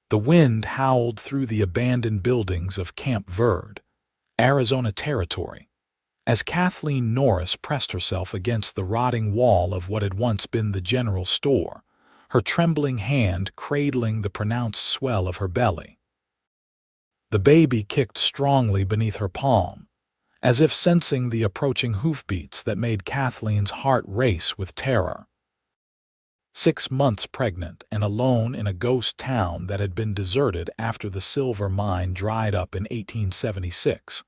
The wind howled through the abandoned buildings of Camp Verde, Arizona Territory, as Kathleen Norris pressed herself against the rotting wall of what had once been the general store, her trembling hand cradling the pronounced swell of her belly. The baby kicked strongly beneath her palm, as if sensing the approaching hoofbeats that made Kathleen's heart race with terror. 6 months pregnant and alone in a ghost town that had been deserted after the silver mine dried up in 1876.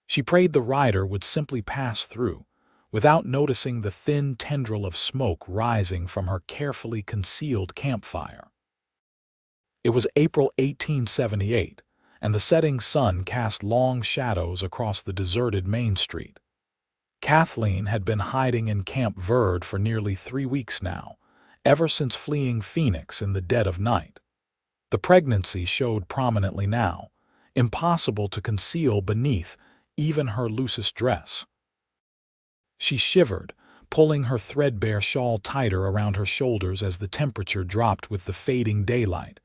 She prayed the rider would simply pass through, without noticing the thin tendril of smoke rising from her carefully concealed campfire. It was April 1878, and the setting sun cast long shadows across the deserted Main Street. Kathleen had been hiding in Camp Verde for nearly 3 weeks now, ever since fleeing Phoenix in the dead of night. The pregnancy showed prominently now, impossible to conceal beneath even her loosest dress. She shivered, pulling her threadbare shawl tighter around her shoulders as the temperature dropped with the fading daylight.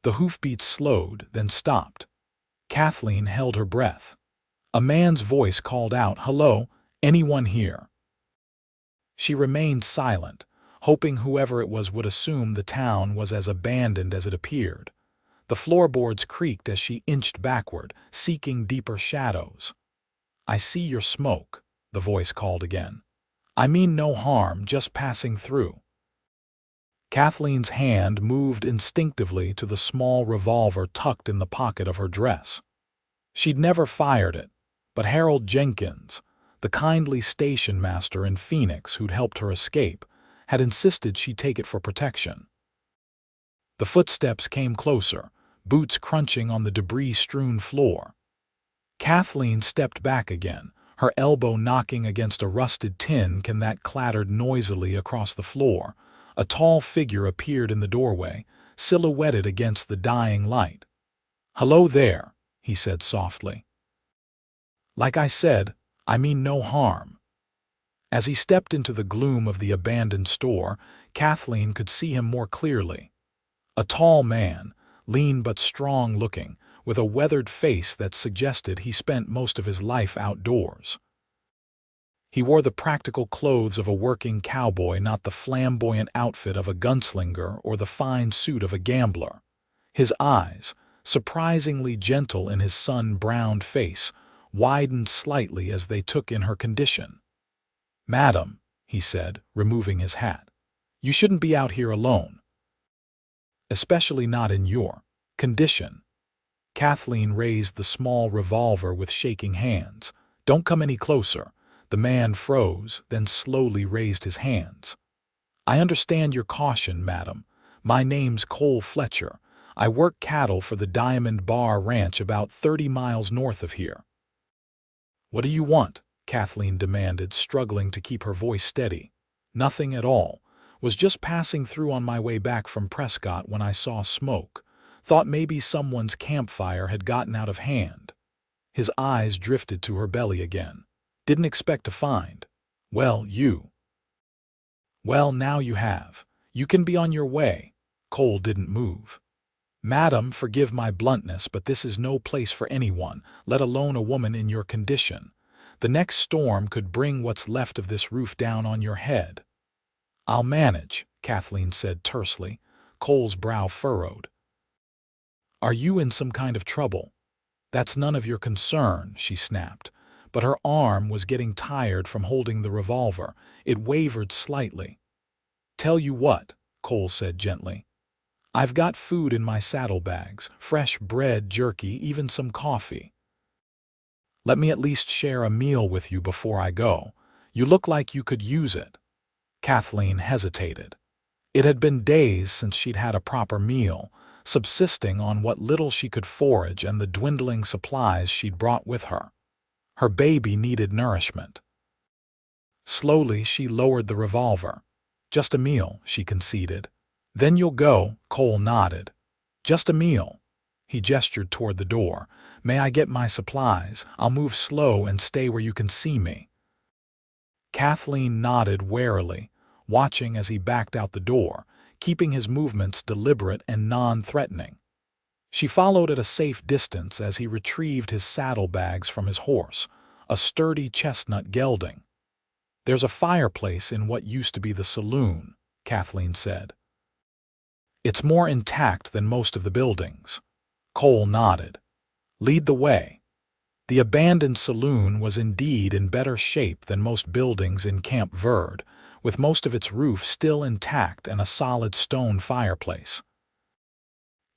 The hoofbeats slowed, then stopped. Kathleen held her breath. A man's voice called out, "Hello, anyone here?" She remained silent, hoping whoever it was would assume the town was as abandoned as it appeared. The floorboards creaked as she inched backward, seeking deeper shadows. "I see your smoke," the voice called again. "I mean no harm, just passing through." Kathleen's hand moved instinctively to the small revolver tucked in the pocket of her dress. She'd never fired it, but Harold Jenkins, the kindly station master in Phoenix who'd helped her escape, had insisted she take it for protection. The footsteps came closer, boots crunching on the debris-strewn floor. Kathleen stepped back again, her elbow knocking against a rusted tin can that clattered noisily across the floor. A tall figure appeared in the doorway, silhouetted against the dying light. "Hello there," he said softly. "Like I said, I mean no harm." As he stepped into the gloom of the abandoned store, Kathleen could see him more clearly. A tall man, lean but strong-looking, with a weathered face that suggested he spent most of his life outdoors. He wore the practical clothes of a working cowboy, not the flamboyant outfit of a gunslinger or the fine suit of a gambler. His eyes, surprisingly gentle in his sun-browned face, widened slightly as they took in her condition. "Madam," he said, removing his hat, "you shouldn't be out here alone. Especially not in your condition." Kathleen raised the small revolver with shaking hands. "Don't come any closer." The man froze, then slowly raised his hands. "I understand your caution, madam. My name's Cole Fletcher. I work cattle for the Diamond Bar Ranch about 30 miles north of here." "What do you want?" Kathleen demanded, struggling to keep her voice steady. "Nothing at all. Was just passing through on my way back from Prescott when I saw smoke. Thought maybe someone's campfire had gotten out of hand." His eyes drifted to her belly again. "Didn't expect to find. Well, now you have. You can be on your way." Cole didn't move. "Madam, forgive my bluntness, but this is no place for anyone, let alone a woman in your condition. The next storm could bring what's left of this roof down on your head." "I'll manage," Kathleen said tersely. Cole's brow furrowed. "Are you in some kind of trouble?" "That's none of your concern," she snapped. But her arm was getting tired from holding the revolver. It wavered slightly. "Tell you what," Cole said gently. "I've got food in my saddlebags, fresh bread, jerky, even some coffee. Let me at least share a meal with you before I go. You look like you could use it." Kathleen hesitated. It had been days since she'd had a proper meal, subsisting on what little she could forage and the dwindling supplies she'd brought with her. Her baby needed nourishment. Slowly, she lowered the revolver. "Just a meal," she conceded. "Then you'll go," Cole nodded. "Just a meal." He gestured toward the door. "May I get my supplies? I'll move slow and stay where you can see me." Kathleen nodded warily, watching as he backed out the door, keeping his movements deliberate and non-threatening. She followed at a safe distance as he retrieved his saddlebags from his horse, a sturdy chestnut gelding. "There's a fireplace in what used to be the saloon," Kathleen said. "It's more intact than most of the buildings." Cole nodded. "Lead the way." The abandoned saloon was indeed in better shape than most buildings in Camp Verde, with most of its roof still intact and a solid stone fireplace.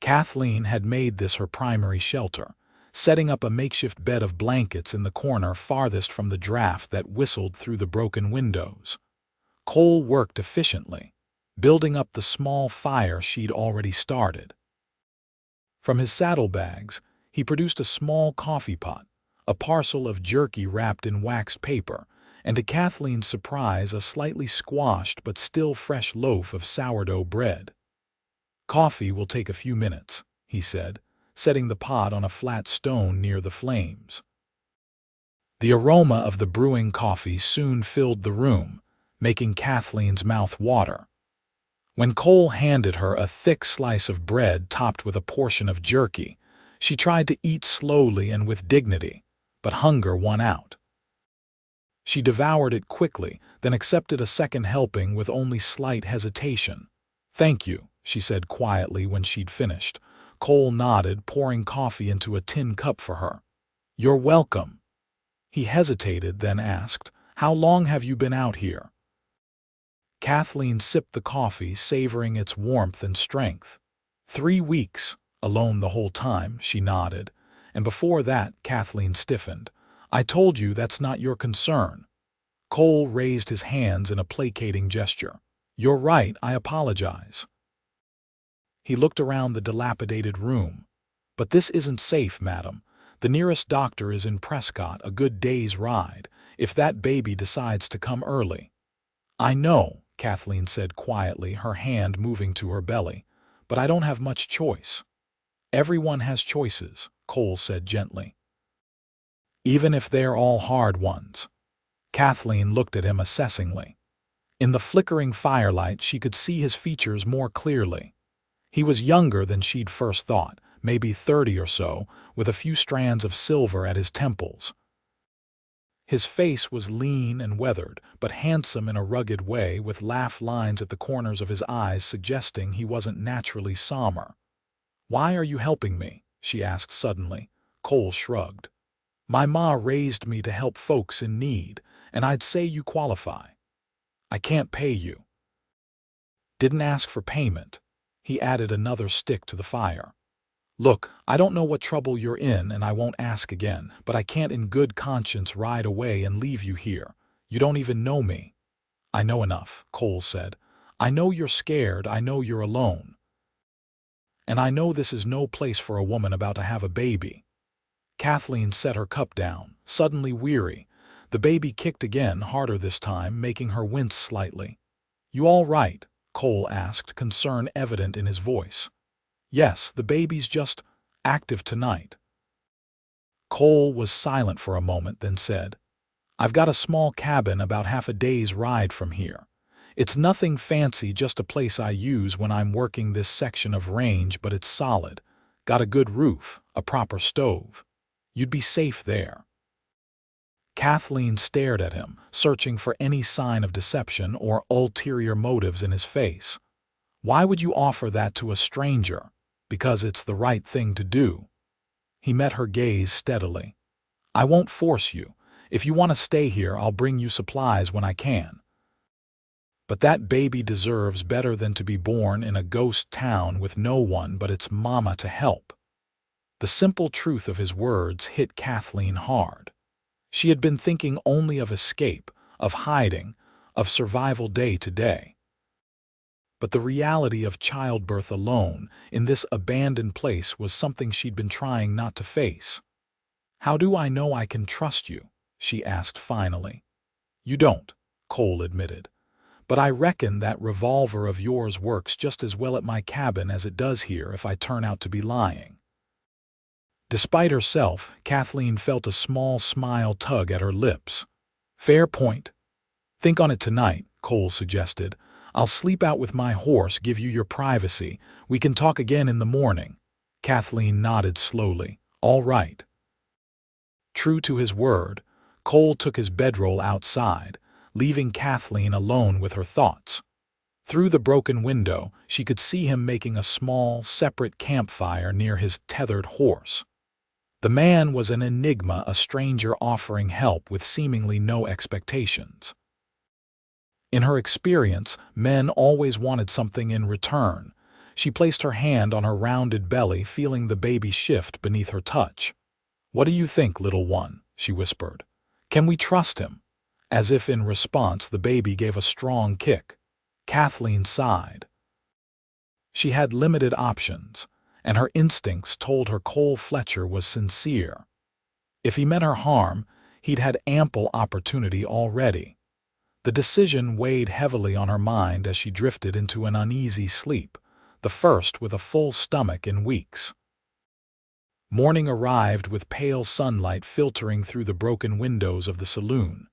Kathleen had made this her primary shelter, setting up a makeshift bed of blankets in the corner farthest from the draft that whistled through the broken windows. Cole worked efficiently, building up the small fire she'd already started. From his saddlebags, he produced a small coffee pot, a parcel of jerky wrapped in waxed paper, and to Kathleen's surprise a slightly squashed but still fresh loaf of sourdough bread. "Coffee will take a few minutes," he said, setting the pot on a flat stone near the flames. The aroma of the brewing coffee soon filled the room, making Kathleen's mouth water. When Cole handed her a thick slice of bread topped with a portion of jerky, she tried to eat slowly and with dignity, but hunger won out. She devoured it quickly, then accepted a second helping with only slight hesitation. "Thank you," she said quietly when she'd finished. Cole nodded, pouring coffee into a tin cup for her. "You're welcome." He hesitated, then asked, "How long have you been out here?" Kathleen sipped the coffee, savoring its warmth and strength. 3 weeks, alone the whole time," she nodded. "And before that," Kathleen stiffened, "I told you that's not your concern." Cole raised his hands in a placating gesture. "You're right, I apologize." He looked around the dilapidated room. "But this isn't safe, madam. The nearest doctor is in Prescott, a good day's ride, if that baby decides to come early." "I know," Kathleen said quietly, her hand moving to her belly, "but I don't have much choice." "Everyone has choices," Cole said gently. "Even if they're all hard ones." Kathleen looked at him assessingly. In the flickering firelight she could see his features more clearly. He was younger than she'd first thought, maybe 30 or so, with a few strands of silver at his temples. His face was lean and weathered, but handsome in a rugged way, with laugh lines at the corners of his eyes suggesting he wasn't naturally somber. "Why are you helping me?" she asked suddenly. Cole shrugged. "My ma raised me to help folks in need, and I'd say you qualify." "I can't pay you." "Didn't ask for payment." He added another stick to the fire. "Look, I don't know what trouble you're in, and I won't ask again, but I can't in good conscience ride away and leave you here. You don't even know me." "I know enough," Cole said. "I know you're scared, I know you're alone. And I know this is no place for a woman about to have a baby." Kathleen set her cup down, suddenly weary. The baby kicked again, harder this time, making her wince slightly. "You all right?" Cole asked, concern evident in his voice. "Yes, the baby's just active tonight." Cole was silent for a moment, then said, "I've got a small cabin about half a day's ride from here. It's nothing fancy, just a place I use when I'm working this section of range, but it's solid. Got a good roof, a proper stove. You'd be safe there." Kathleen stared at him, searching for any sign of deception or ulterior motives in his face. "Why would you offer that to a stranger?" "Because it's the right thing to do." He met her gaze steadily. "I won't force you. If you want to stay here, I'll bring you supplies when I can. But that baby deserves better than to be born in a ghost town with no one but its mama to help." The simple truth of his words hit Kathleen hard. She had been thinking only of escape, of hiding, of survival day to day. But the reality of childbirth alone in this abandoned place was something she'd been trying not to face. "How do I know I can trust you?" she asked finally. "You don't," Cole admitted. "But I reckon that revolver of yours works just as well at my cabin as it does here if I turn out to be lying." Despite herself, Kathleen felt a small smile tug at her lips. "Fair point. Think on it tonight," Cole suggested. "I'll sleep out with my horse, give you your privacy. We can talk again in the morning." Kathleen nodded slowly. All right. True to his word, Cole took his bedroll outside, leaving Kathleen alone with her thoughts. Through the broken window, she could see him making a small, separate campfire near his tethered horse. The man was an enigma, a stranger offering help with seemingly no expectations. In her experience, men always wanted something in return. She placed her hand on her rounded belly, feeling the baby shift beneath her touch. "What do you think, little one?" she whispered. "Can we trust him?" As if in response, the baby gave a strong kick. Kathleen sighed. She had limited options, and her instincts told her Cole Fletcher was sincere. If he meant her harm, he'd had ample opportunity already. The decision weighed heavily on her mind as she drifted into an uneasy sleep, the first with a full stomach in weeks. Morning arrived with pale sunlight filtering through the broken windows of the saloon.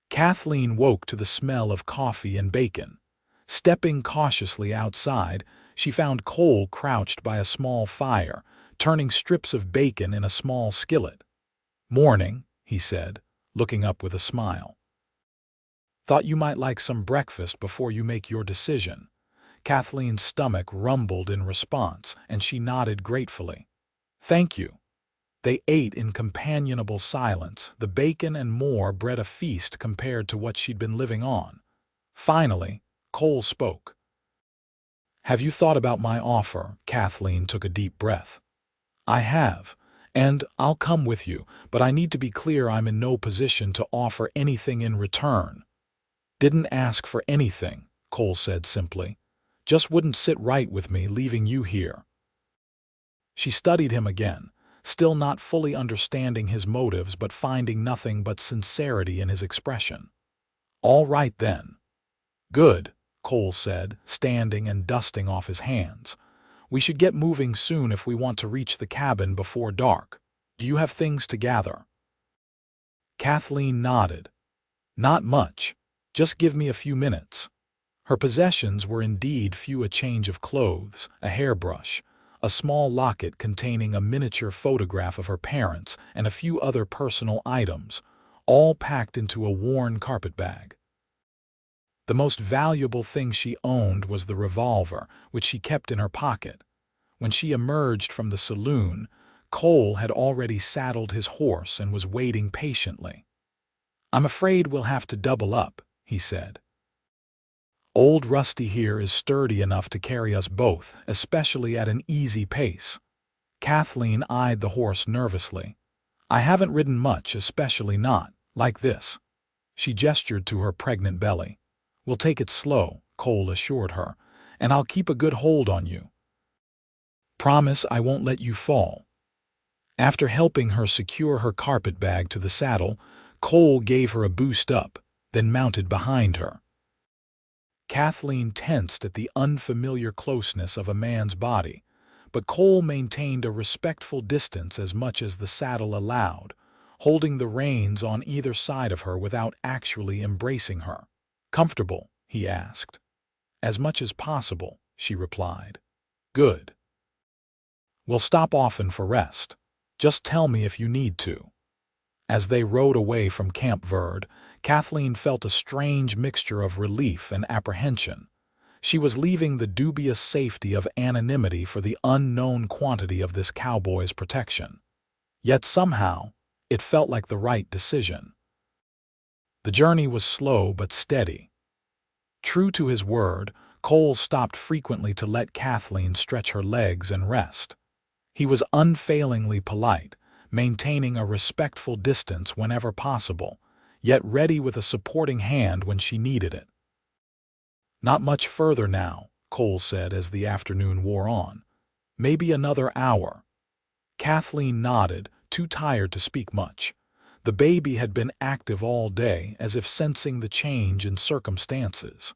Kathleen woke to the smell of coffee and bacon. Stepping cautiously outside, she found Cole crouched by a small fire, turning strips of bacon in a small skillet. "Morning," he said, looking up with a smile. "Thought you might like some breakfast before you make your decision." Kathleen's stomach rumbled in response, and she nodded gratefully. "Thank you." They ate in companionable silence. The bacon and more bread a feast compared to what she'd been living on. Finally, Cole spoke. "Have you thought about my offer?" Kathleen took a deep breath. "I have, and I'll come with you, but I need to be clear I'm in no position to offer anything in return." "Didn't ask for anything," Cole said simply. "Just wouldn't sit right with me leaving you here." She studied him again, still not fully understanding his motives but finding nothing but sincerity in his expression. "All right then." "Good," Cole said, standing and dusting off his hands. "We should get moving soon if we want to reach the cabin before dark. Do you have things to gather?" Kathleen nodded. "Not much. Just give me a few minutes." Her possessions were indeed few: a change of clothes, a hairbrush, a small locket containing a miniature photograph of her parents, and a few other personal items, all packed into a worn carpetbag. The most valuable thing she owned was the revolver, which she kept in her pocket. When she emerged from the saloon, Cole had already saddled his horse and was waiting patiently. "I'm afraid we'll have to double up," he said. "Old Rusty here is sturdy enough to carry us both, especially at an easy pace." Kathleen eyed the horse nervously. "I haven't ridden much, especially not like this." She gestured to her pregnant belly. "We'll take it slow," Cole assured her, "and I'll keep a good hold on you. Promise I won't let you fall." After helping her secure her carpetbag to the saddle, Cole gave her a boost up, then mounted behind her. Kathleen tensed at the unfamiliar closeness of a man's body, but Cole maintained a respectful distance as much as the saddle allowed, holding the reins on either side of her without actually embracing her. "Comfortable?" he asked. "As much as possible," she replied. "Good. We'll stop often for rest. Just tell me if you need to." As they rode away from Camp Verde, Kathleen felt a strange mixture of relief and apprehension. She was leaving the dubious safety of anonymity for the unknown quantity of this cowboy's protection. Yet somehow, it felt like the right decision. The journey was slow but steady. True to his word, Cole stopped frequently to let Kathleen stretch her legs and rest. He was unfailingly polite, maintaining a respectful distance whenever possible, yet ready with a supporting hand when she needed it. "Not much further now," Cole said as the afternoon wore on. "Maybe another hour." Kathleen nodded, too tired to speak much. The baby had been active all day, as if sensing the change in circumstances.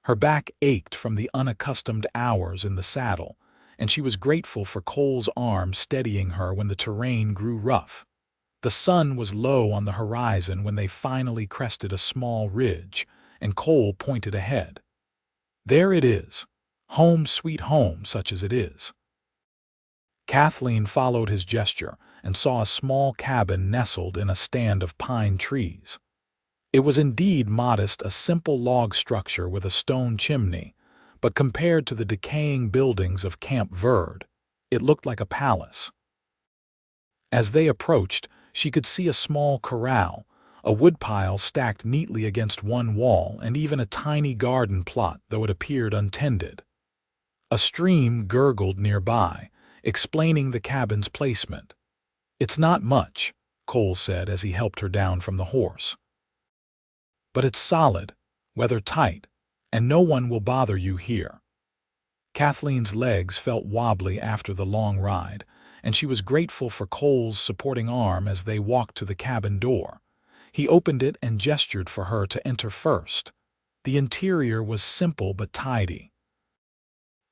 Her back ached from the unaccustomed hours in the saddle, and she was grateful for Cole's arm steadying her when the terrain grew rough. The sun was low on the horizon when they finally crested a small ridge, and Cole pointed ahead. "There it is. Home sweet home, such as it is." Kathleen followed his gesture and saw a small cabin nestled in a stand of pine trees. It was indeed modest, a simple log structure with a stone chimney, but compared to the decaying buildings of Camp Verde, it looked like a palace. As they approached, she could see a small corral, a woodpile stacked neatly against one wall, and even a tiny garden plot, though it appeared untended. A stream gurgled nearby, explaining the cabin's placement. "It's not much," Cole said as he helped her down from the horse. "But it's solid, weather-tight, and no one will bother you here." Kathleen's legs felt wobbly after the long ride, and she was grateful for Cole's supporting arm as they walked to the cabin door. He opened it and gestured for her to enter first. The interior was simple but tidy.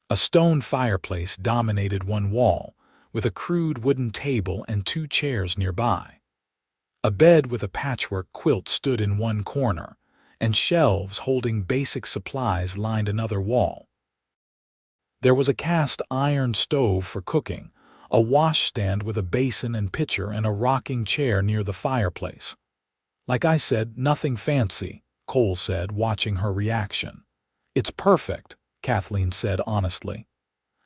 A stone fireplace dominated one wall, with a crude wooden table and 2 chairs nearby. A bed with a patchwork quilt stood in one corner, and shelves holding basic supplies lined another wall. There was a cast iron stove for cooking, a washstand with a basin and pitcher, and a rocking chair near the fireplace. "Like I said, nothing fancy," Cole said, watching her reaction. "It's perfect," Kathleen said honestly.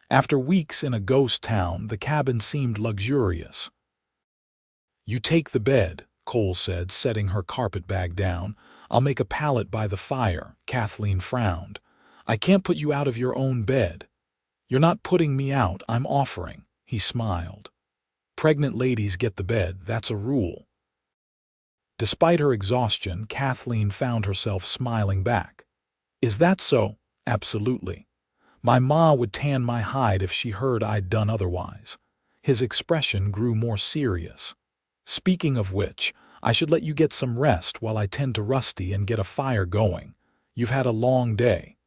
After weeks in a ghost town, the cabin seemed luxurious. "You take the bed," Cole said, setting her carpet bag down. "I'll make a pallet by the fire." Kathleen frowned. "I can't put you out of your own bed." "You're not putting me out, I'm offering," he smiled. "Pregnant ladies get the bed, that's a rule." Despite her exhaustion, Kathleen found herself smiling back. "Is that so?" "Absolutely. My ma would tan my hide if she heard I'd done otherwise." His expression grew more serious. "Speaking of which, I should let you get some rest while I tend to Rusty and get a fire going. You've had a long day."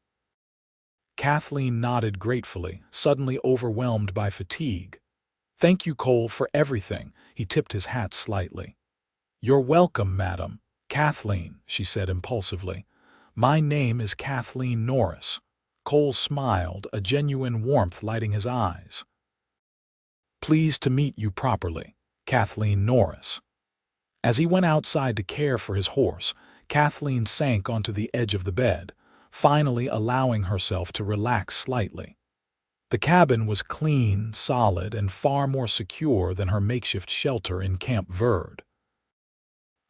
Kathleen nodded gratefully, suddenly overwhelmed by fatigue. "Thank you, Cole, for everything." He tipped his hat slightly. "You're welcome, madam." "Kathleen," she said impulsively. "My name is Kathleen Norris." Cole smiled, a genuine warmth lighting his eyes. "Pleased to meet you properly, Kathleen Norris." As he went outside to care for his horse, Kathleen sank onto the edge of the bed, finally allowing herself to relax slightly. The cabin was clean, solid, and far more secure than her makeshift shelter in Camp Verde.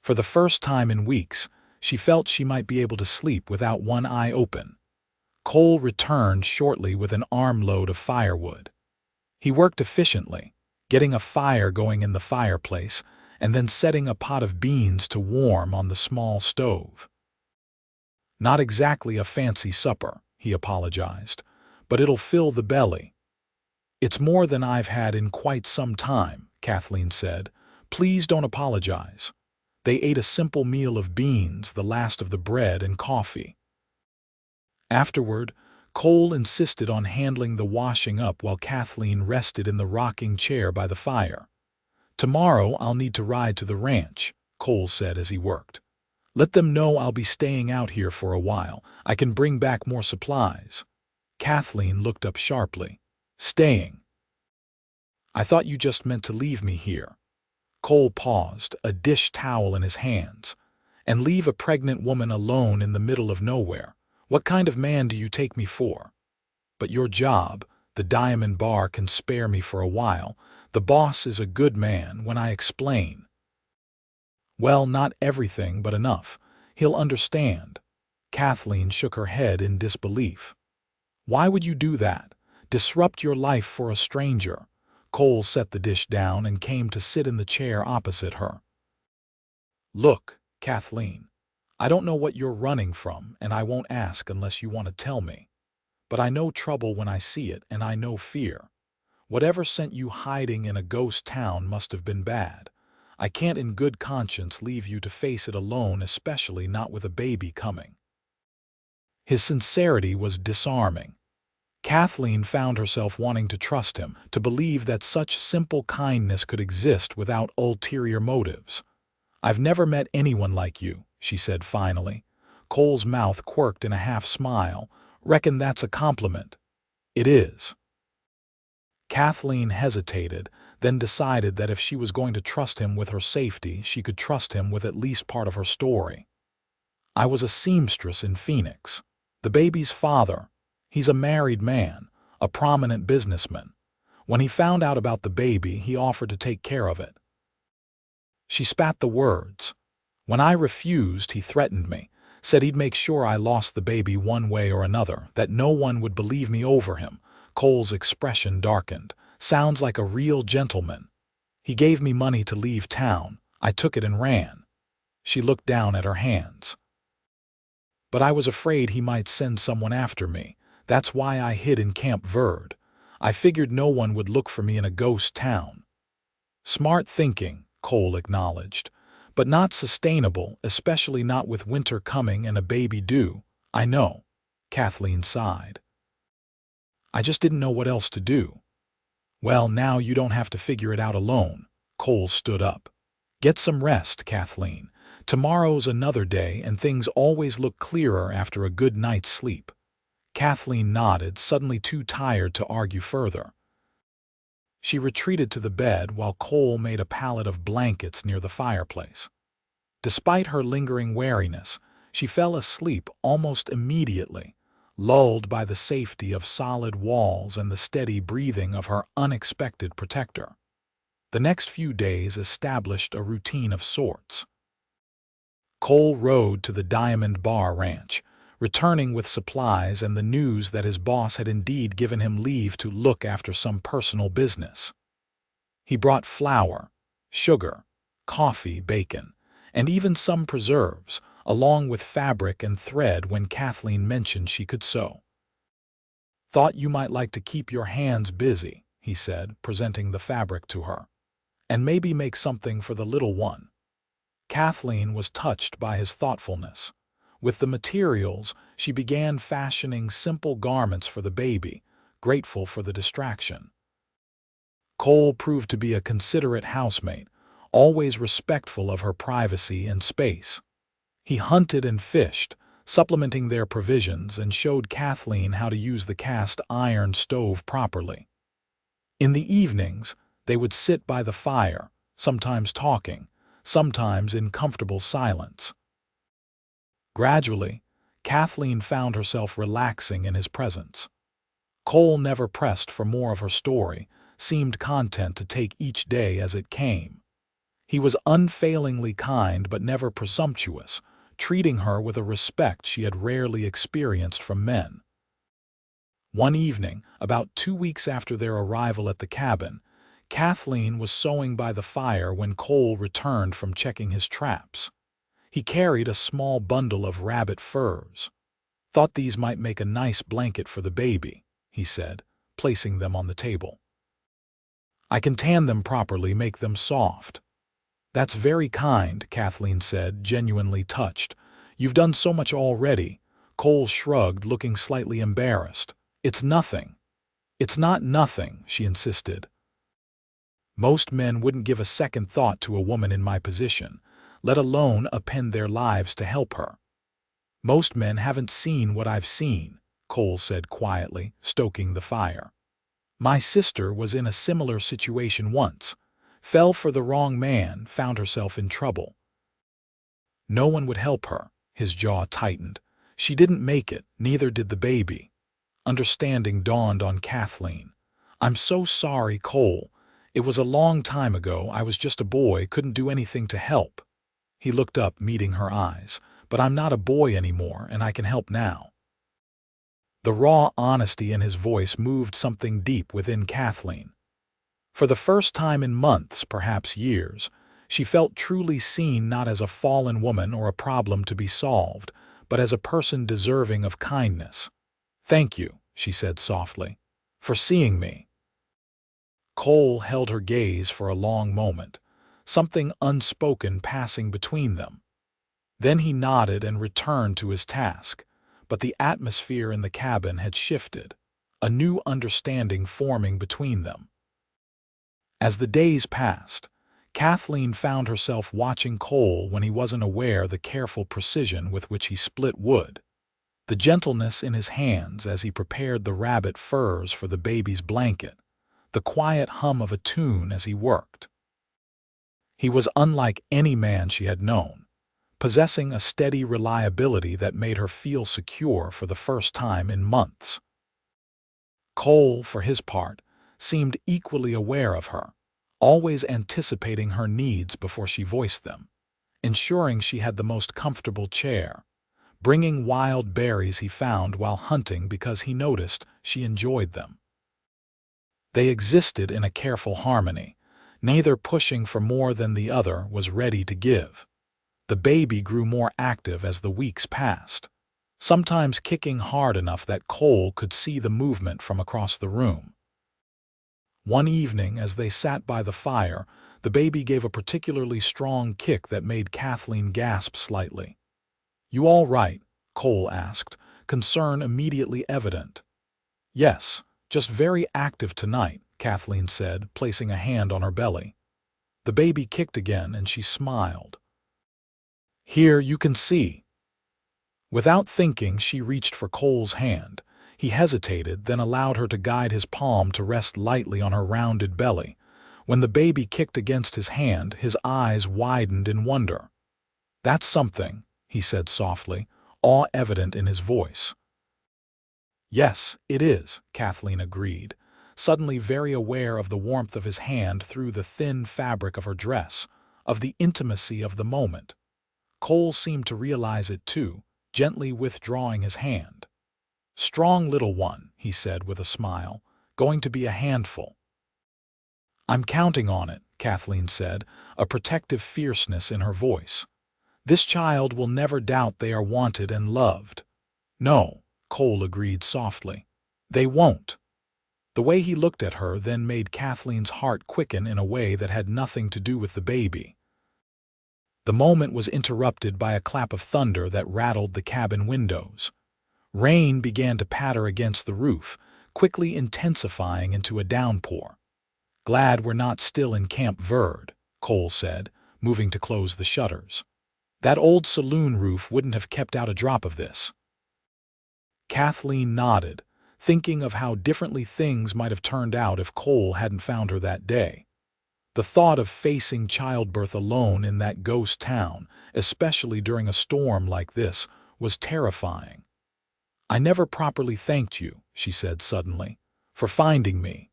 For the first time in weeks, she felt she might be able to sleep without one eye open. Cole returned shortly with an armload of firewood. He worked efficiently, getting a fire going in the fireplace and then setting a pot of beans to warm on the small stove. "Not exactly a fancy supper," he apologized, "but it'll fill the belly." "It's more than I've had in quite some time," Kathleen said. "Please don't apologize." They ate a simple meal of beans, the last of the bread and coffee. Afterward, Cole insisted on handling the washing up while Kathleen rested in the rocking chair by the fire. "Tomorrow I'll need to ride to the ranch," Cole said as he worked. "Let them know I'll be staying out here for a while. I can bring back more supplies." Kathleen looked up sharply. "Staying? I thought you just meant to leave me here." Cole paused, a dish towel in his hands. "And leave a pregnant woman alone in the middle of nowhere? What kind of man do you take me for?" "But your job, the Diamond Bar, can spare me for a while. The boss is a good man when I explain." "Well, not everything, but enough. He'll understand." Kathleen shook her head in disbelief. "Why would you do that? Disrupt your life for a stranger?" Cole set the dish down and came to sit in the chair opposite her. "Look, Kathleen, I don't know what you're running from, and I won't ask unless you want to tell me. But I know trouble when I see it, and I know fear. Whatever sent you hiding in a ghost town must have been bad. I can't in good conscience leave you to face it alone, especially not with a baby coming." His sincerity was disarming. Kathleen found herself wanting to trust him, to believe that such simple kindness could exist without ulterior motives. "I've never met anyone like you," she said finally. Cole's mouth quirked in a half smile. "Reckon that's a compliment." "It is." Kathleen hesitated, then decided that if she was going to trust him with her safety, she could trust him with at least part of her story. I was a seamstress in Phoenix. The baby's father. He's a married man, a prominent businessman. When he found out about the baby, he offered to take care of it. She spat the words. When I refused, he threatened me, said he'd make sure I lost the baby one way or another, that no one would believe me over him. Cole's expression darkened. Sounds like a real gentleman. He gave me money to leave town. I took it and ran. She looked down at her hands. But I was afraid he might send someone after me. That's why I hid in Camp Verde. I figured no one would look for me in a ghost town. Smart thinking, Cole acknowledged, but not sustainable, especially not with winter coming and a baby due. I know, Kathleen sighed. I just didn't know what else to do. Well, now you don't have to figure it out alone. Cole stood up. Get some rest, Kathleen. Tomorrow's another day, and things always look clearer after a good night's sleep. Kathleen nodded, suddenly too tired to argue further. She retreated to the bed while Cole made a pallet of blankets near the fireplace. Despite her lingering wariness, she fell asleep almost immediately, lulled by the safety of solid walls and the steady breathing of her unexpected protector. The next few days established a routine of sorts. Cole rode to the Diamond Bar Ranch, returning with supplies and the news that his boss had indeed given him leave to look after some personal business. He brought flour, sugar, coffee, bacon, and even some preserves, along with fabric and thread when Kathleen mentioned she could sew. Thought you might like to keep your hands busy, he said, presenting the fabric to her, and maybe make something for the little one. Kathleen was touched by his thoughtfulness. With the materials, she began fashioning simple garments for the baby, grateful for the distraction. Cole proved to be a considerate housemate, always respectful of her privacy and space. He hunted and fished, supplementing their provisions, and showed Kathleen how to use the cast iron stove properly. In the evenings, they would sit by the fire, sometimes talking, sometimes in comfortable silence. Gradually, Kathleen found herself relaxing in his presence. Cole never pressed for more of her story, seemed content to take each day as it came. He was unfailingly kind but never presumptuous, treating her with a respect she had rarely experienced from men. One evening, about 2 weeks after their arrival at the cabin, Kathleen was sewing by the fire when Cole returned from checking his traps. He carried a small bundle of rabbit furs. Thought these might make a nice blanket for the baby, he said, placing them on the table. I can tan them properly, make them soft. That's very kind, Kathleen said, genuinely touched. You've done so much already. Cole shrugged, looking slightly embarrassed. It's nothing. It's not nothing, she insisted. Most men wouldn't give a second thought to a woman in my position, let alone append their lives to help her. Most men haven't seen what I've seen, Cole said quietly, stoking the fire. My sister was in a similar situation once. Fell for the wrong man, found herself in trouble. No one would help her, his jaw tightened. She didn't make it, neither did the baby. Understanding dawned on Kathleen. I'm so sorry, Cole. It was a long time ago, I was just a boy, couldn't do anything to help. He looked up, meeting her eyes. But I'm not a boy anymore, and I can help now. The raw honesty in his voice moved something deep within Kathleen. For the first time in months, perhaps years, she felt truly seen, not as a fallen woman or a problem to be solved, but as a person deserving of kindness. Thank you, she said softly, for seeing me. Cole held her gaze for a long moment, something unspoken passing between them. Then he nodded and returned to his task, but the atmosphere in the cabin had shifted, a new understanding forming between them. As the days passed, Kathleen found herself watching Cole when he wasn't aware the careful precision with which he split wood, the gentleness in his hands as he prepared the rabbit furs for the baby's blanket, the quiet hum of a tune as he worked. He was unlike any man she had known, possessing a steady reliability that made her feel secure for the first time in months. Cole, for his part, seemed equally aware of her, always anticipating her needs before she voiced them, ensuring she had the most comfortable chair, bringing wild berries he found while hunting because he noticed she enjoyed them. They existed in a careful harmony, neither pushing for more than the other was ready to give. The baby grew more active as the weeks passed, sometimes kicking hard enough that Cole could see the movement from across the room. One evening, as they sat by the fire, the baby gave a particularly strong kick that made Kathleen gasp slightly. "You all right?" Cole asked, concern immediately evident. "Yes, just very active tonight," Kathleen said, placing a hand on her belly. The baby kicked again, and she smiled. "Here, you can see." Without thinking, she reached for Cole's hand. He hesitated, then allowed her to guide his palm to rest lightly on her rounded belly. When the baby kicked against his hand, his eyes widened in wonder. "That's something," he said softly, awe evident in his voice. "Yes, it is," Kathleen agreed, suddenly very aware of the warmth of his hand through the thin fabric of her dress, of the intimacy of the moment. Cole seemed to realize it too, gently withdrawing his hand. "Strong little one," he said with a smile, "going to be a handful." "I'm counting on it," Kathleen said, a protective fierceness in her voice. "This child will never doubt they are wanted and loved." "No," Cole agreed softly. "They won't." The way he looked at her then made Kathleen's heart quicken in a way that had nothing to do with the baby. The moment was interrupted by a clap of thunder that rattled the cabin windows. Rain began to patter against the roof, quickly intensifying into a downpour. "Glad we're not still in Camp Verde," Cole said, moving to close the shutters. "That old saloon roof wouldn't have kept out a drop of this." Kathleen nodded, thinking of how differently things might have turned out if Cole hadn't found her that day. The thought of facing childbirth alone in that ghost town, especially during a storm like this, was terrifying. "I never properly thanked you," she said suddenly, "for finding me,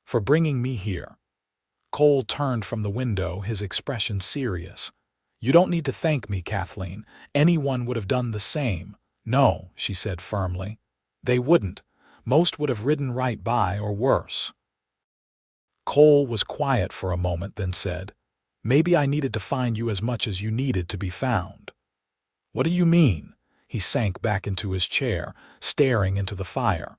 for bringing me here." Cole turned from the window, his expression serious. "You don't need to thank me, Kathleen. Anyone would have done the same." "No," she said firmly. "They wouldn't. Most would have ridden right by or worse." Cole was quiet for a moment, then said, "Maybe I needed to find you as much as you needed to be found." "What do you mean?" He sank back into his chair, staring into the fire.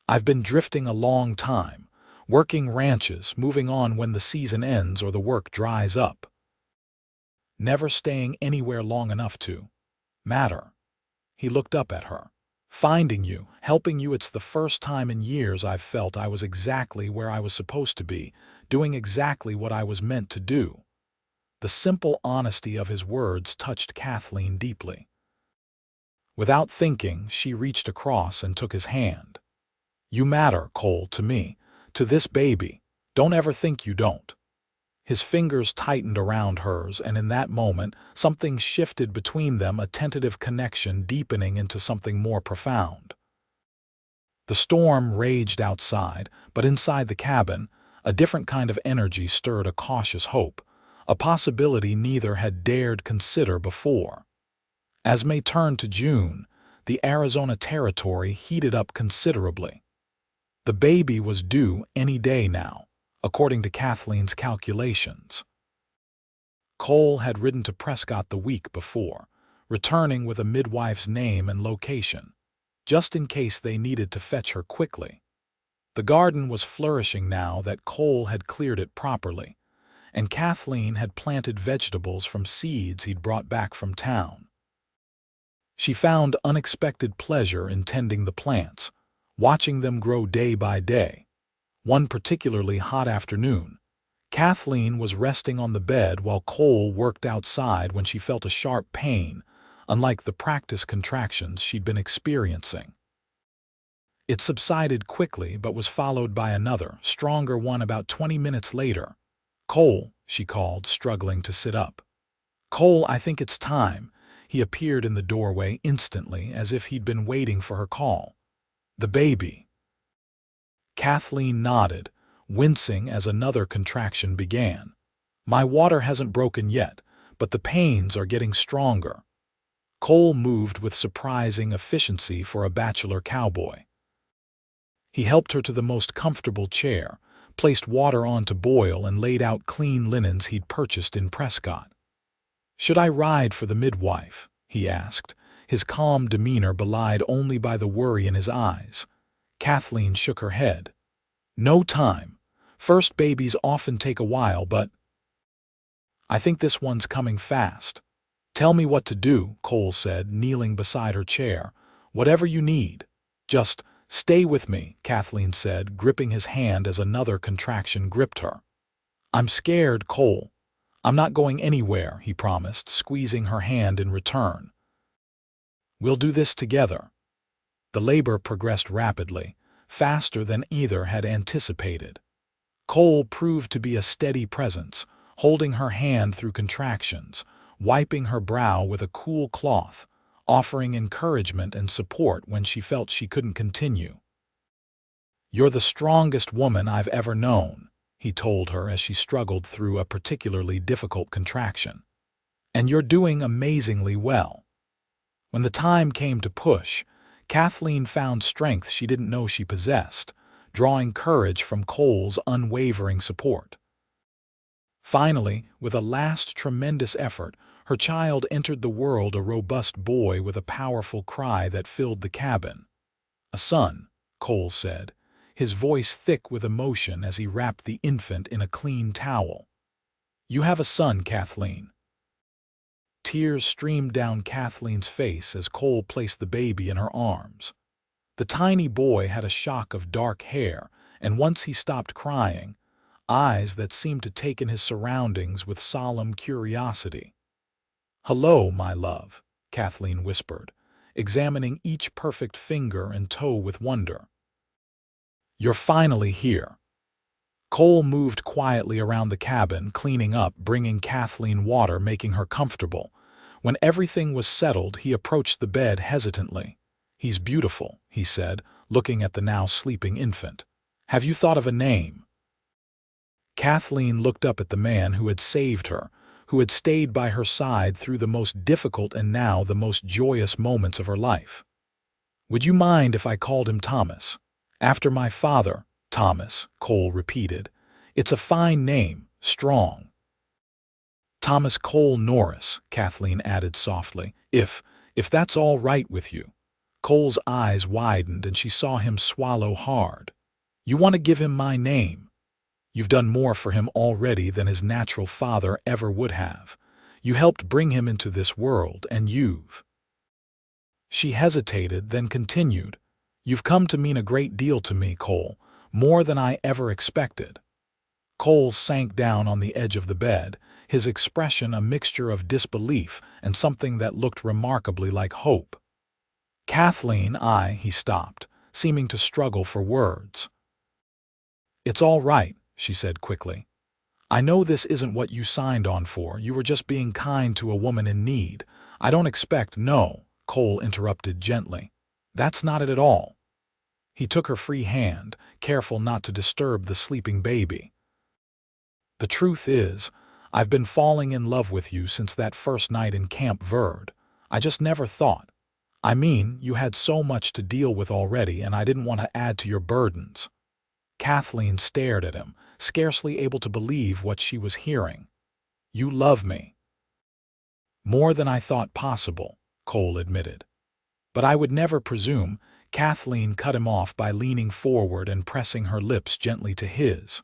"I've been drifting a long time, working ranches, moving on when the season ends or the work dries up. Never staying anywhere long enough to matter." He looked up at her. "Finding you, helping you, it's the first time in years I've felt I was exactly where I was supposed to be, doing exactly what I was meant to do." The simple honesty of his words touched Kathleen deeply. Without thinking, she reached across and took his hand. "You matter, Cole, to me, to this baby. Don't ever think you don't." His fingers tightened around hers, and in that moment, something shifted between them, a tentative connection deepening into something more profound. The storm raged outside, but inside the cabin, a different kind of energy stirred a cautious hope, a possibility neither had dared consider before. As May turned to June, the Arizona territory heated up considerably. The baby was due any day now, according to Kathleen's calculations. Cole had ridden to Prescott the week before, returning with a midwife's name and location, just in case they needed to fetch her quickly. The garden was flourishing now that Cole had cleared it properly, and Kathleen had planted vegetables from seeds he'd brought back from town. She found unexpected pleasure in tending the plants, watching them grow day by day. One particularly hot afternoon, Kathleen was resting on the bed while Cole worked outside when she felt a sharp pain, unlike the practice contractions she'd been experiencing. It subsided quickly but was followed by another, stronger one about 20 minutes later. "Cole," she called, struggling to sit up. "Cole, I think it's time." He appeared in the doorway instantly, as if he'd been waiting for her call. "The baby." Kathleen nodded, wincing as another contraction began. "My water hasn't broken yet, but the pains are getting stronger." Cole moved with surprising efficiency for a bachelor cowboy. He helped her to the most comfortable chair, placed water on to boil, and laid out clean linens he'd purchased in Prescott. "Should I ride for the midwife?" he asked, his calm demeanor belied only by the worry in his eyes. Kathleen shook her head. "No time. First babies often take a while, but I think this one's coming fast." "Tell me what to do," Cole said, kneeling beside her chair. "Whatever you need. Just stay with me," Kathleen said, gripping his hand as another contraction gripped her. "I'm scared, Cole." "I'm not going anywhere," he promised, squeezing her hand in return. "We'll do this together." The labor progressed rapidly, faster than either had anticipated. Cole proved to be a steady presence, holding her hand through contractions, wiping her brow with a cool cloth, offering encouragement and support when she felt she couldn't continue. "You're the strongest woman I've ever known," he told her as she struggled through a particularly difficult contraction. "And you're doing amazingly well." When the time came to push, Kathleen found strength she didn't know she possessed, drawing courage from Cole's unwavering support. Finally, with a last tremendous effort, her child entered the world, a robust boy with a powerful cry that filled the cabin. "A son," Cole said, his voice thick with emotion as he wrapped the infant in a clean towel. "You have a son, Kathleen." Tears streamed down Kathleen's face as Cole placed the baby in her arms. The tiny boy had a shock of dark hair, and once he stopped crying, eyes that seemed to take in his surroundings with solemn curiosity. "Hello, my love," Kathleen whispered, examining each perfect finger and toe with wonder. "You're finally here." Cole moved quietly around the cabin, cleaning up, bringing Kathleen water, making her comfortable. When everything was settled, he approached the bed hesitantly. "He's beautiful," he said, looking at the now sleeping infant. "Have you thought of a name?" Kathleen looked up at the man who had saved her, who had stayed by her side through the most difficult and now the most joyous moments of her life. "Would you mind if I called him Thomas?" "After my father." "Thomas," Cole repeated. "It's a fine name, strong." "Thomas Cole Norris," Kathleen added softly. If that's all right with you." Cole's eyes widened and she saw him swallow hard. "You want to give him my name? You've done more for him already than his natural father ever would have. You helped bring him into this world, and you've—" She hesitated, then continued. "You've come to mean a great deal to me, Cole, more than I ever expected." Cole sank down on the edge of the bed, his expression a mixture of disbelief and something that looked remarkably like hope. "Kathleen, he stopped, seeming to struggle for words. "It's all right," she said quickly. "I know this isn't what you signed on for. You were just being kind to a woman in need. I don't expect—" "No," Cole interrupted gently. "That's not it at all." He took her free hand, careful not to disturb the sleeping baby. "The truth is, I've been falling in love with you since that first night in Camp Verde. I just never thought. I mean, you had so much to deal with already, and I didn't want to add to your burdens." Kathleen stared at him, scarcely able to believe what she was hearing. "You love me." "More than I thought possible," Cole admitted. "But I would never presume." Kathleen cut him off by leaning forward and pressing her lips gently to his.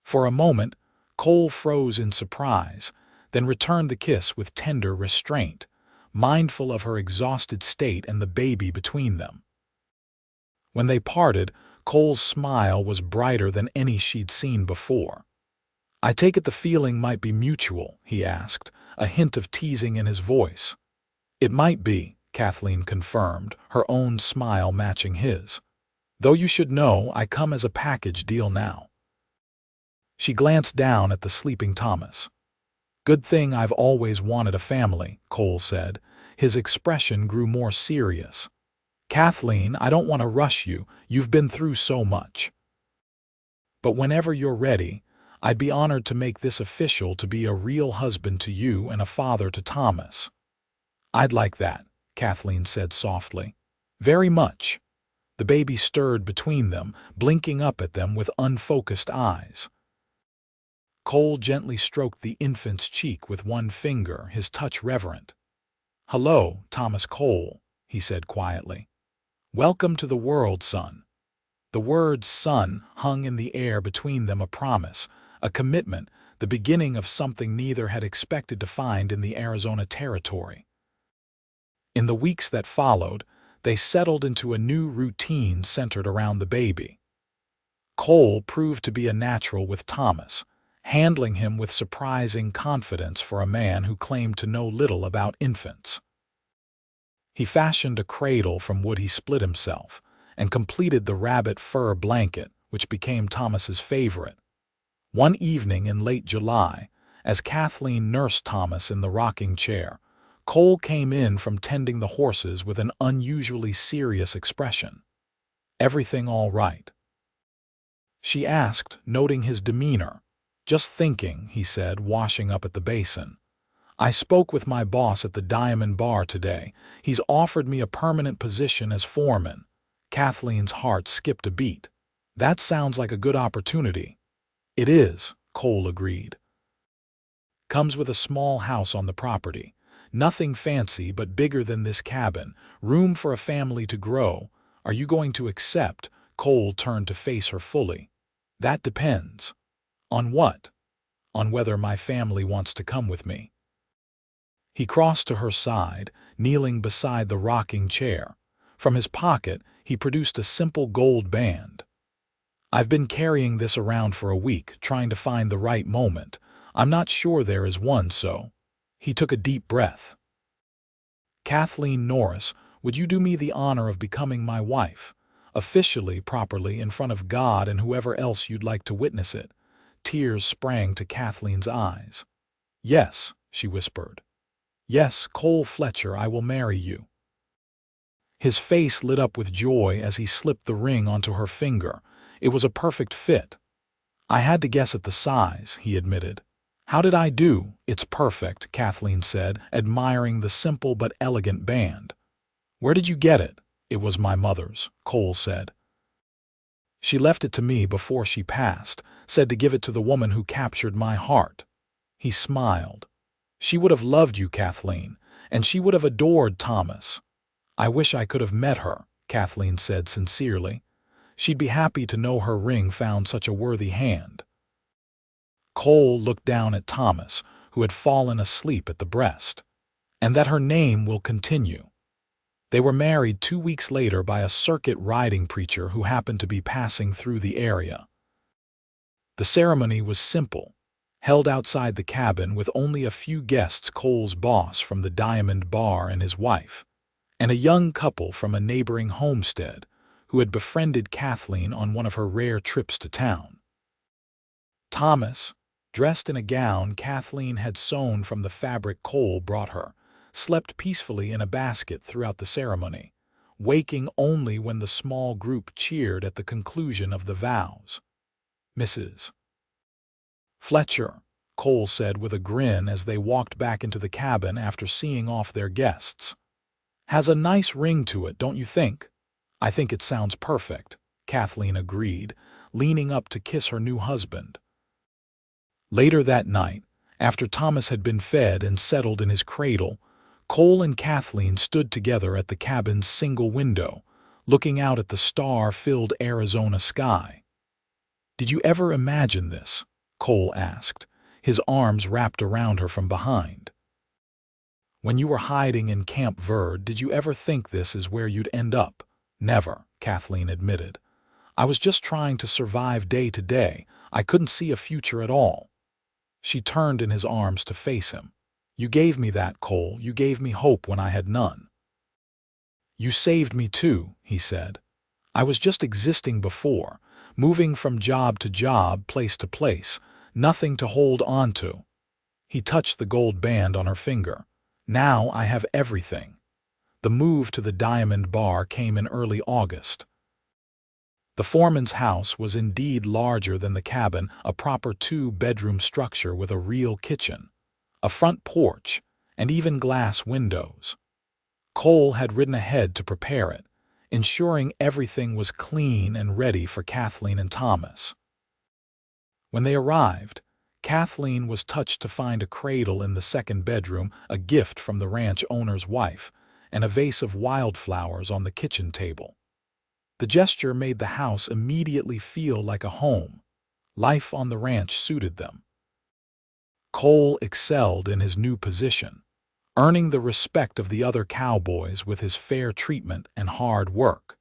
For a moment, Cole froze in surprise, then returned the kiss with tender restraint, mindful of her exhausted state and the baby between them. When they parted, Cole's smile was brighter than any she'd seen before. "I take it the feeling might be mutual?" he asked, a hint of teasing in his voice. "It might be," Kathleen confirmed, her own smile matching his. Though you should know, I come as a package deal now." She glanced down at the sleeping Thomas. "Good thing I've always wanted a family," Cole said. His expression grew more serious. "Kathleen, I don't want to rush you. You've been through so much. But whenever you're ready, I'd be honored to make this official, to be a real husband to you and a father to Thomas." "I'd like that," Kathleen said softly. "Very much." The baby stirred between them, blinking up at them with unfocused eyes. Cole gently stroked the infant's cheek with one finger, his touch reverent. "Hello, Thomas Cole," he said quietly. "Welcome to the world, son." The word son hung in the air between them, a promise, a commitment, the beginning of something neither had expected to find in the Arizona territory. In the weeks that followed, they settled into a new routine centered around the baby. Cole proved to be a natural with Thomas, handling him with surprising confidence for a man who claimed to know little about infants. He fashioned a cradle from wood he split himself, and completed the rabbit fur blanket, which became Thomas's favorite. One evening in late July, as Kathleen nursed Thomas in the rocking chair, Cole came in from tending the horses with an unusually serious expression. "Everything all right?" she asked, noting his demeanor. "Just thinking," he said, washing up at the basin. "I spoke with my boss at the Diamond Bar today. He's offered me a permanent position as foreman." Kathleen's heart skipped a beat. "That sounds like a good opportunity." "It is," Cole agreed. "Comes with a small house on the property. Nothing fancy, but bigger than this cabin. Room for a family to grow. Are you going to accept?" Cole turned to face her fully. "That depends." "On what?" "On whether my family wants to come with me." He crossed to her side, kneeling beside the rocking chair. From his pocket, he produced a simple gold band. "I've been carrying this around for a week, trying to find the right moment. I'm not sure there is one, so." He took a deep breath. "Kathleen Norris, would you do me the honor of becoming my wife? Officially, properly, in front of God and whoever else you'd like to witness it." Tears sprang to Kathleen's eyes. "Yes," she whispered. "Yes, Cole Fletcher, I will marry you." His face lit up with joy as he slipped the ring onto her finger. It was a perfect fit. "I had to guess at the size," he admitted. "How did I do?" "It's perfect," Kathleen said, admiring the simple but elegant band. "Where did you get it?" "It was my mother's," Cole said. "She left it to me before she passed, said to give it to the woman who captured my heart." He smiled. "She would have loved you, Kathleen, and she would have adored Thomas." "I wish I could have met her," Kathleen said sincerely. "She'd be happy to know her ring found such a worthy hand." Cole looked down at Thomas, who had fallen asleep at the breast. "And that her name will continue." They were married 2 weeks later by a circuit riding preacher who happened to be passing through the area. The ceremony was simple, held outside the cabin with only a few guests, Cole's boss from the Diamond Bar and his wife, and a young couple from a neighboring homestead who had befriended Kathleen on one of her rare trips to town. Thomas, dressed in a gown Kathleen had sewn from the fabric Cole brought her, slept peacefully in a basket throughout the ceremony, waking only when the small group cheered at the conclusion of the vows. "Mrs. Fletcher," Cole said with a grin as they walked back into the cabin after seeing off their guests. "Has a nice ring to it, don't you think?" "I think it sounds perfect," Kathleen agreed, leaning up to kiss her new husband. Later that night, after Thomas had been fed and settled in his cradle, Cole and Kathleen stood together at the cabin's single window, looking out at the star-filled Arizona sky. "Did you ever imagine this?" Cole asked, his arms wrapped around her from behind. "When you were hiding in Camp Verde, did you ever think this is where you'd end up?" "Never," Kathleen admitted. "I was just trying to survive day to day. I couldn't see a future at all." She turned in his arms to face him. "You gave me that, Cole. You gave me hope when I had none." "You saved me too," he said. I was just existing before, moving from job to job, place to place, nothing to hold on to. He touched the gold band on her finger. Now I have everything. The move to the Diamond Bar came in early August. The foreman's house was indeed larger than the cabin, a proper two-bedroom structure with a real kitchen, a front porch, and even glass windows. Cole had ridden ahead to prepare it, ensuring everything was clean and ready for Kathleen and Thomas. When they arrived, Kathleen was touched to find a cradle in the second bedroom, a gift from the ranch owner's wife, and a vase of wildflowers on the kitchen table. The gesture made the house immediately feel like a home. Life on the ranch suited them. Cole excelled in his new position, earning the respect of the other cowboys with his fair treatment and hard work.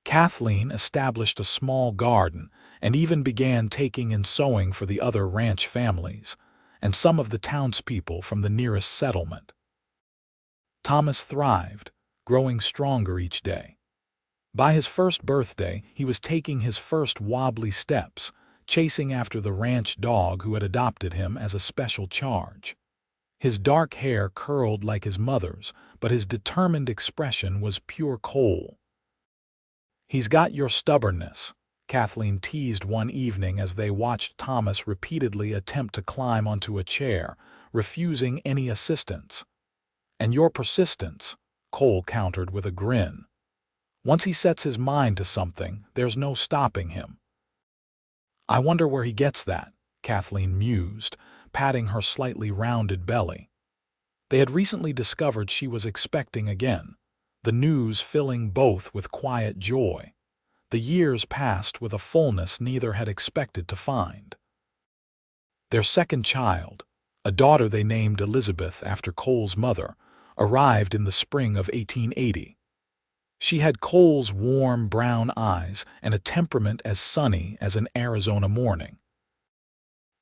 Kathleen established a small garden and even began taking in sewing for the other ranch families and some of the townspeople from the nearest settlement. Thomas thrived, growing stronger each day. By his first birthday, he was taking his first wobbly steps, chasing after the ranch dog who had adopted him as a special charge. His dark hair curled like his mother's, but his determined expression was pure Cole. "He's got your stubbornness," Kathleen teased one evening as they watched Thomas repeatedly attempt to climb onto a chair, refusing any assistance. "And your persistence," Cole countered with a grin. "Once he sets his mind to something, there's no stopping him." "I wonder where he gets that," Kathleen mused, patting her slightly rounded belly. They had recently discovered she was expecting again, the news filling both with quiet joy. The years passed with a fullness neither had expected to find. Their second child, a daughter they named Elizabeth after Cole's mother, arrived in the spring of 1880. She had Cole's warm brown eyes and a temperament as sunny as an Arizona morning.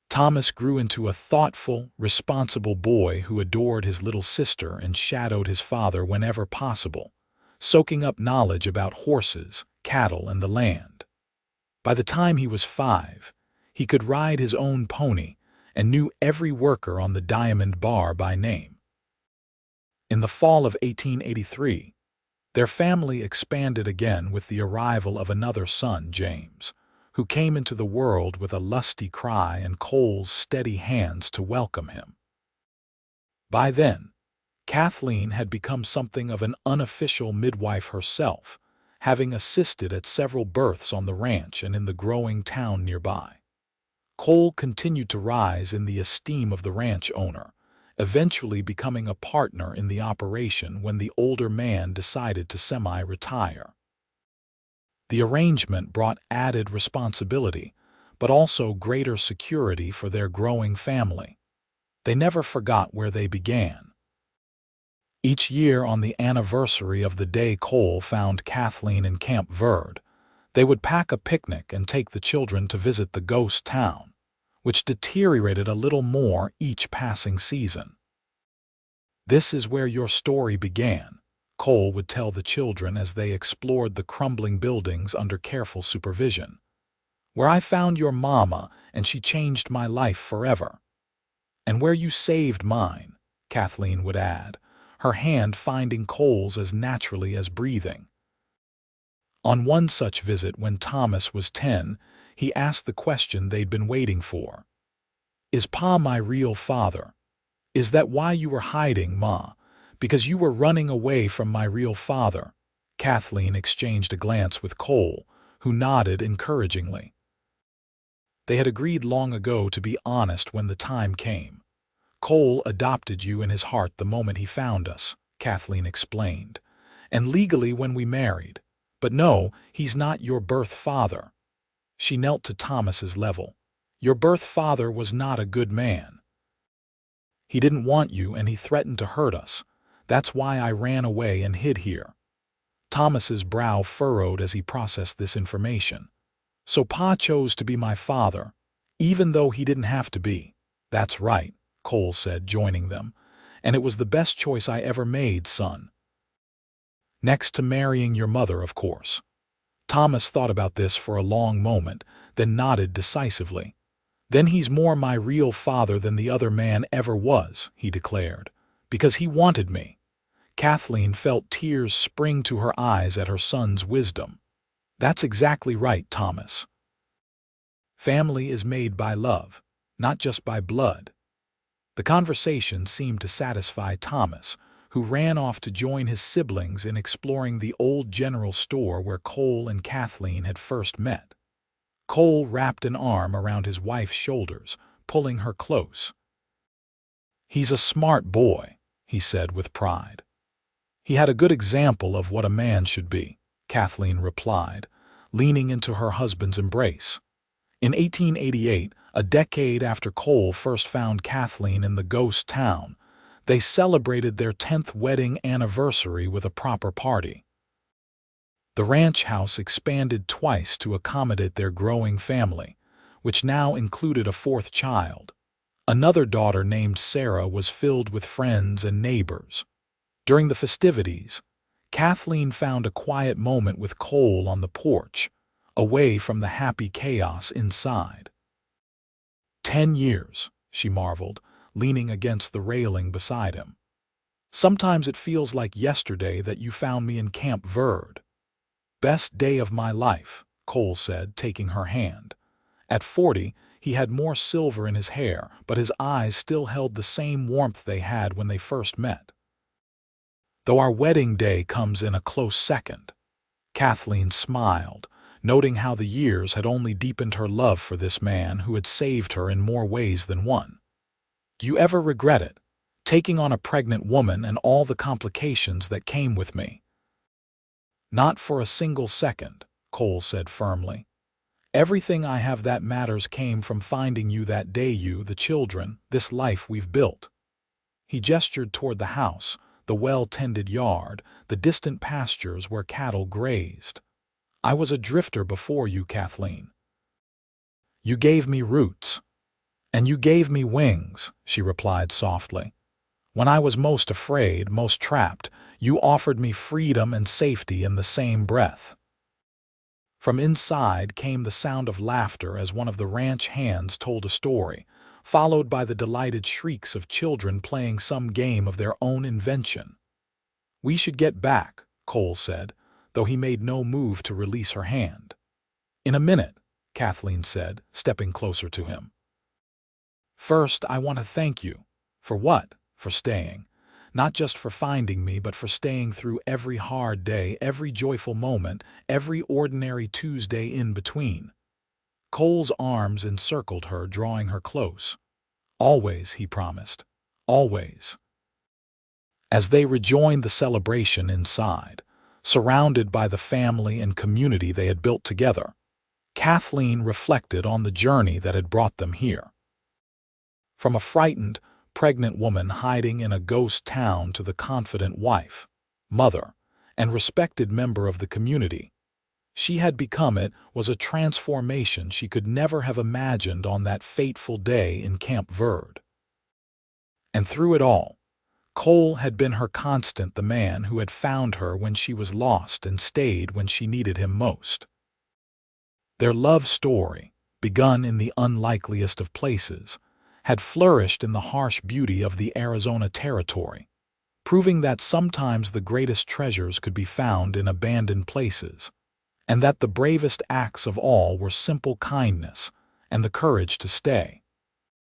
Thomas grew into a thoughtful, responsible boy who adored his little sister and shadowed his father whenever possible, soaking up knowledge about horses, cattle, and the land. By the time he was 5, he could ride his own pony and knew every worker on the Diamond Bar by name. In the fall of 1883, their family expanded again with the arrival of another son, James, who came into the world with a lusty cry and Cole's steady hands to welcome him. By then, Kathleen had become something of an unofficial midwife herself, having assisted at several births on the ranch and in the growing town nearby. Cole continued to rise in the esteem of the ranch owner, eventually becoming a partner in the operation when the older man decided to semi-retire. The arrangement brought added responsibility, but also greater security for their growing family. They never forgot where they began. Each year on the anniversary of the day Cole found Kathleen in Camp Verde, they would pack a picnic and take the children to visit the ghost town, which deteriorated a little more each passing season. "This is where your story began," Cole would tell the children as they explored the crumbling buildings under careful supervision. "Where I found your mama and she changed my life forever." "And where you saved mine," Kathleen would add, her hand finding Cole's as naturally as breathing. On one such visit when Thomas was 10, he asked the question they'd been waiting for. "Is Pa my real father? Is that why you were hiding, Ma? Because you were running away from my real father?" Kathleen exchanged a glance with Cole, who nodded encouragingly. They had agreed long ago to be honest when the time came. "Cole adopted you in his heart the moment he found us," Kathleen explained, "and legally when we married. But no, he's not your birth father." She knelt to Thomas's level. "Your birth father was not a good man. He didn't want you and he threatened to hurt us. That's why I ran away and hid here." Thomas's brow furrowed as he processed this information. "So Pa chose to be my father, even though he didn't have to be." "That's right," Cole said, joining them. "And it was the best choice I ever made, son. Next to marrying your mother, of course." Thomas thought about this for a long moment, then nodded decisively. "Then he's more my real father than the other man ever was," he declared, "because he wanted me." Kathleen felt tears spring to her eyes at her son's wisdom. "That's exactly right, Thomas. Family is made by love, not just by blood." The conversation seemed to satisfy Thomas, who ran off to join his siblings in exploring the old general store where Cole and Kathleen had first met. Cole wrapped an arm around his wife's shoulders, pulling her close. "He's a smart boy," he said with pride. "He had a good example of what a man should be," Kathleen replied, leaning into her husband's embrace. In 1888, a decade after Cole first found Kathleen in the ghost town, they celebrated their 10th wedding anniversary with a proper party. The ranch house expanded twice to accommodate their growing family, which now included a fourth child. Another daughter named Sarah was filled with friends and neighbors. During the festivities, Kathleen found a quiet moment with Cole on the porch, away from the happy chaos inside. 10 years, she marveled, leaning against the railing beside him. "Sometimes it feels like yesterday that you found me in Camp Verde." "Best day of my life," Cole said, taking her hand. At 40, he had more silver in his hair, but his eyes still held the same warmth they had when they first met. "Though our wedding day comes in a close second." Kathleen smiled, noting how the years had only deepened her love for this man who had saved her in more ways than one. "Do you ever regret it, taking on a pregnant woman and all the complications that came with me?" "Not for a single second," Cole said firmly. "Everything I have that matters came from finding you that day, you, the children, this life we've built." He gestured toward the house, the well-tended yard, the distant pastures where cattle grazed. "I was a drifter before you, Kathleen. You gave me roots. And you gave me wings," she replied softly. "When I was most afraid, most trapped, you offered me freedom and safety in the same breath." From inside came the sound of laughter as one of the ranch hands told a story, followed by the delighted shrieks of children playing some game of their own invention. "We should get back," Cole said, though he made no move to release her hand. "In a minute," Kathleen said, stepping closer to him. "First, I want to thank you." "For what?" "For staying. Not just for finding me, but for staying through every hard day, every joyful moment, every ordinary Tuesday in between." Cole's arms encircled her, drawing her close. "Always," he promised. "Always." As they rejoined the celebration inside, surrounded by the family and community they had built together, Kathleen reflected on the journey that had brought them here. From a frightened, pregnant woman hiding in a ghost town to the confident wife, mother, and respected member of the community she had become, it was a transformation she could never have imagined on that fateful day in Camp Verde. And through it all, Cole had been her constant, the man who had found her when she was lost and stayed when she needed him most. Their love story, begun in the unlikeliest of places, had flourished in the harsh beauty of the Arizona territory, proving that sometimes the greatest treasures could be found in abandoned places, and that the bravest acts of all were simple kindness and the courage to stay.